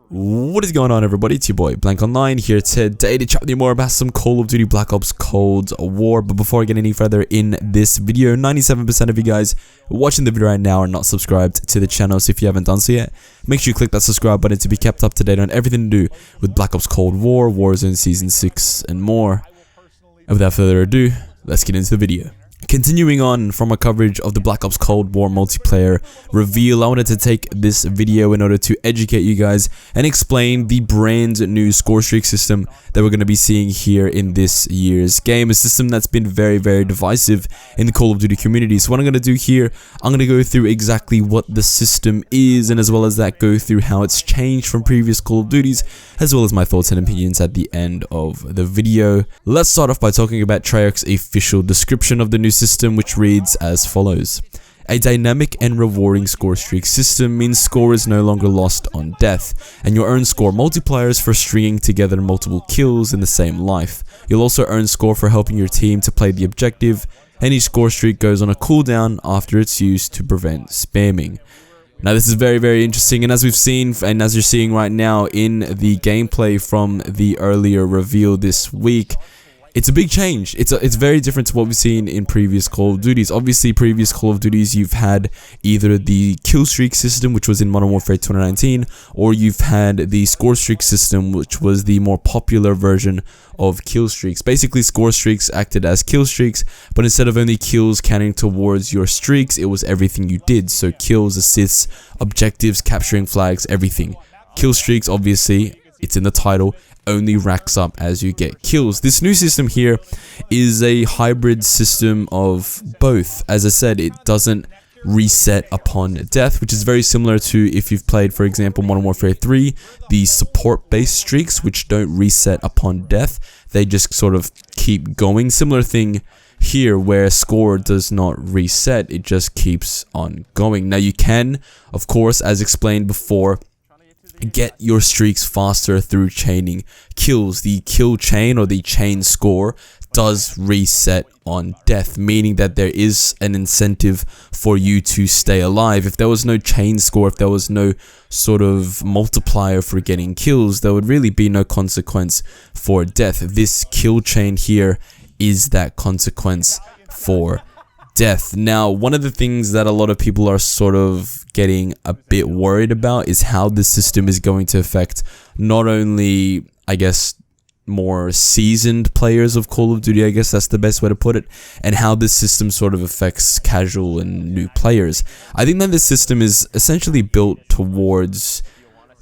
What is going on, everybody? It's your boy Blank Online here today to chat with you more about some Call of Duty Black Ops Cold War. But before I get any further in this video, 97% of you guys watching the video right now are not subscribed to the channel. So if you haven't done so yet, make sure you click that subscribe button to be kept up to date on everything to do with Black Ops Cold War, Warzone Season 6 and more. And without further ado, let's get into the video. Continuing on from our coverage of the Black Ops Cold War multiplayer reveal, I wanted to take this video in order to educate you guys and explain the brand new Scorestreak system that we're going to be seeing here in this year's game. A system that's been very divisive in the Call of Duty community. So what I'm going to do here, I'm going to go through exactly what the system is, and as well as that, go through how it's changed from previous Call of Duties, as well as my thoughts and opinions at the end of the video. Let's start off by talking about TRYMACS' official description of the new system, which reads as follows. A dynamic and rewarding score streak system means score is no longer lost on death, and you'll earn score multipliers for stringing together multiple kills in the same life. You'll also earn score for helping your team to play the objective, and each score streak goes on a cooldown after it's used to prevent spamming. Now this is very interesting, and as we've seen, and as you're seeing right now in the gameplay from the earlier reveal this week, it's a big change. It's very different to what we've seen in previous Call of Duties. Obviously, previous Call of Duties, you've had either the kill streak system, which was in Modern Warfare 2019, or you've had the score streak system, which was the more popular version of kill streaks. Basically, score streaks acted as kill streaks, but instead of only kills counting towards your streaks, it was everything you did. So kills, assists, objectives, capturing flags, everything. Kill streaks, obviously, it's in the title, only racks up as you get kills. This new system here is a hybrid system of both. As I said, it doesn't reset upon death, which is very similar to if you've played, for example, Modern Warfare 3, the support-based streaks, which don't reset upon death. They just sort of keep going. Similar thing here, where score does not reset, it just keeps on going. Now you can, of course, as explained before, get your streaks faster through chaining kills. The kill chain or the chain score does reset on death, meaning that there is an incentive for you to stay alive. If there was no chain score, if there was no sort of multiplier for getting kills, there would really be no consequence for death. This kill chain here is that consequence for death. Now, one of the things that a lot of people are sort of getting a bit worried about is how this system is going to affect not only, I guess, more seasoned players of Call of Duty, I guess that's the best way to put it, and how this system sort of affects casual and new players. I think that this system is essentially built towards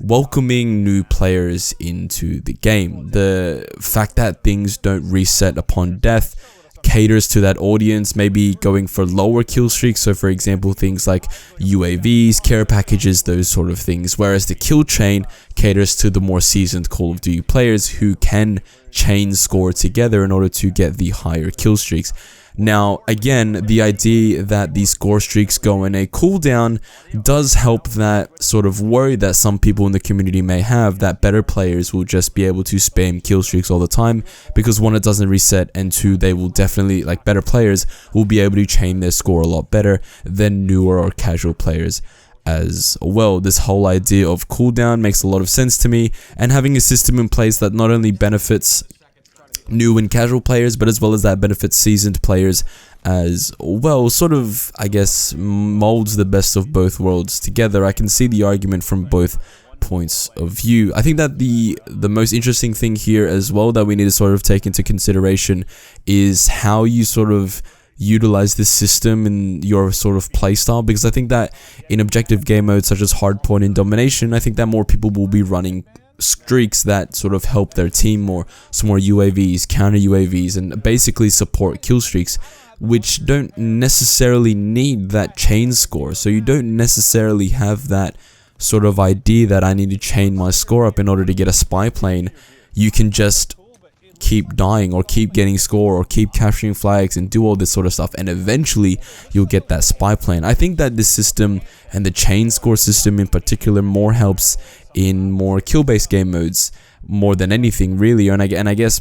welcoming new players into the game. The fact that things don't reset upon death caters to that audience, maybe going for lower kill streaks, so for example things like UAVs, care packages, those sort of things, whereas the kill chain caters to the more seasoned Call of Duty players who can chain score together in order to get the higher kill streaks. Now again, the idea that these score streaks go in a cooldown does help that sort of worry that some people in the community may have, that better players will just be able to spam kill streaks all the time, because one, it doesn't reset, and two, they will definitely, like, better players will be able to chain their score a lot better than newer or casual players as well. This whole idea of cooldown makes a lot of sense to me, and having a system in place that not only benefits new and casual players, but as well as that benefits seasoned players as well, sort of, I guess, molds the best of both worlds together. I can see the argument from both points of view. I think that the most interesting thing here as well that we need to sort of take into consideration is how you sort of utilize this system in your sort of playstyle, because I think that in objective game modes such as hardpoint and domination, I think that more people will be running streaks that sort of help their team more, some more UAVs, counter UAVs, and basically support kill streaks, which don't necessarily need that chain score. So you don't necessarily have that sort of idea that I need to chain my score up in order to get a spy plane. You can just keep dying or keep getting score or keep capturing flags and do all this sort of stuff, and eventually you'll get that spy plane. I think that this system, and the chain score system in particular, more helps in more kill-based game modes more than anything really, and I guess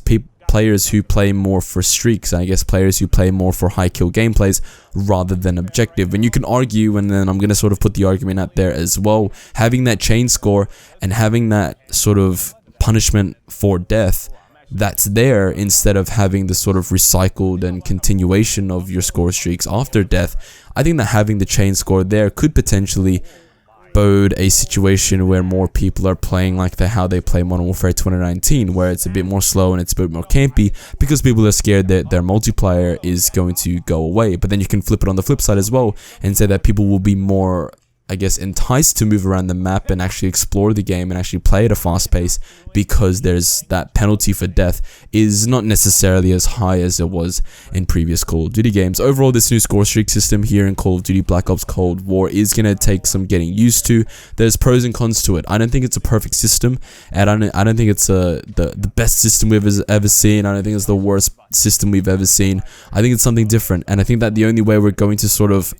players who play more for streaks, I guess players who play more for high kill gameplays rather than objective. And you can argue, and then I'm going to sort of put the argument out there as well, having that chain score and having that sort of punishment for death that's there, instead of having the sort of recycled and continuation of your score streaks after death. I think that having the chain score there could potentially bode a situation where more people are playing like how they play Modern Warfare 2019, where it's a bit more slow and it's a bit more campy because people are scared that their multiplayer is going to go away. But then you can flip it on the flip side as well and say that people will be more, I guess, enticed to move around the map and actually explore the game and actually play at a fast pace, because there's that penalty for death is not necessarily as high as it was in previous Call of Duty games. Overall, this new score streak system here in Call of Duty Black Ops Cold War is going to take some getting used to. There's pros and cons to it. I don't think it's a perfect system, and I don't think it's the best system we've ever seen. I don't think it's the worst system we've ever seen. I think it's something different, and I think that the only way we're going to sort of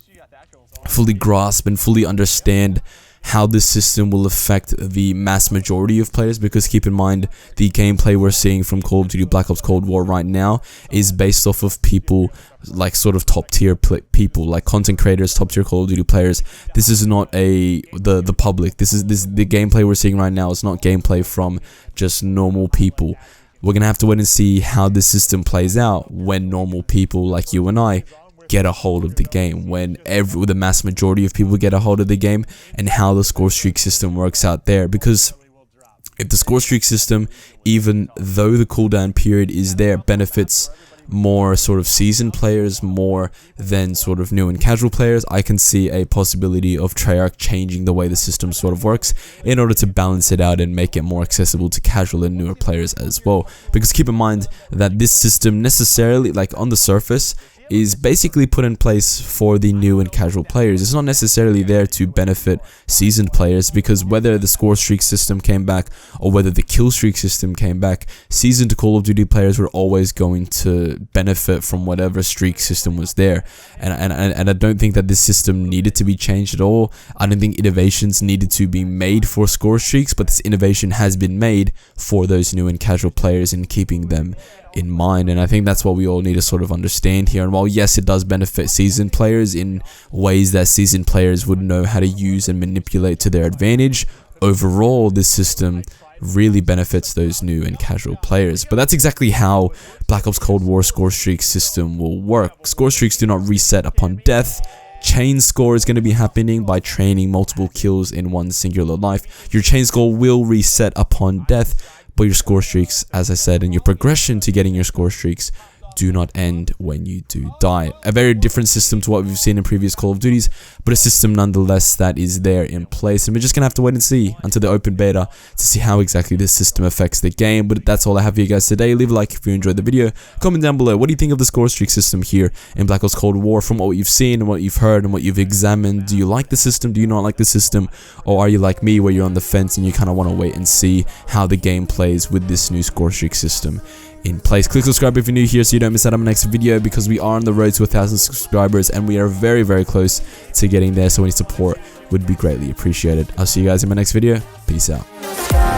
fully grasp and fully understand how this system will affect the mass majority of players, because keep in mind, the gameplay we're seeing from Call of Duty Black Ops Cold War right now is based off of people like sort of top tier people, like content creators, top tier Call of Duty players. This is not the public. This the gameplay we're seeing right now is not gameplay from just normal people. We're gonna have to wait and see how this system plays out when normal people like you and I get a hold of the game, when the mass majority of people get a hold of the game, and how the score streak system works out there. Because if the score streak system, even though the cooldown period is there, benefits more sort of seasoned players more than sort of new and casual players, I can see a possibility of Treyarch changing the way the system sort of works in order to balance it out and make it more accessible to casual and newer players as well. Because keep in mind that this system necessarily, like on the surface, is basically put in place for the new and casual players. It's not necessarily there to benefit seasoned players, because whether the score streak system came back or whether the kill streak system came back, seasoned Call of Duty players were always going to benefit from whatever streak system was there. And I don't think that this system needed to be changed at all. I don't think innovations needed to be made for score streaks, but this innovation has been made for those new and casual players and keeping them in mind. And I think that's what we all need to sort of understand here. And while yes, it does benefit seasoned players in ways that seasoned players would know how to use and manipulate to their advantage, overall this system really benefits those new and casual players. But that's exactly how Black Ops Cold War score streak system will work. Score streaks do not reset upon death. Chain score is going to be happening by training multiple kills in one singular life. Your chain score will reset upon death, but your score streaks, as I said, and your progression to getting your score streaks do not end when you do die. A very different system to what we've seen in previous Call of Duties, but a system nonetheless that is there in place. And we're just gonna have to wait and see until the open beta to see how exactly this system affects the game. But that's all I have for you guys today. Leave a like if you enjoyed the video. Comment down below, what do you think of the score streak system here in Black Ops Cold War from what you've seen and what you've heard and what you've examined? Do you like the system? Do you not like the system? Or are you like me, where you're on the fence and you kind of want to wait and see how the game plays with this new score streak system in place? Click subscribe if you're new here so you don't miss out on my next video, because we are on the road to 1,000 subscribers and we are very, very close to getting there. So any support would be greatly appreciated. I'll see you guys in my next video. Peace out.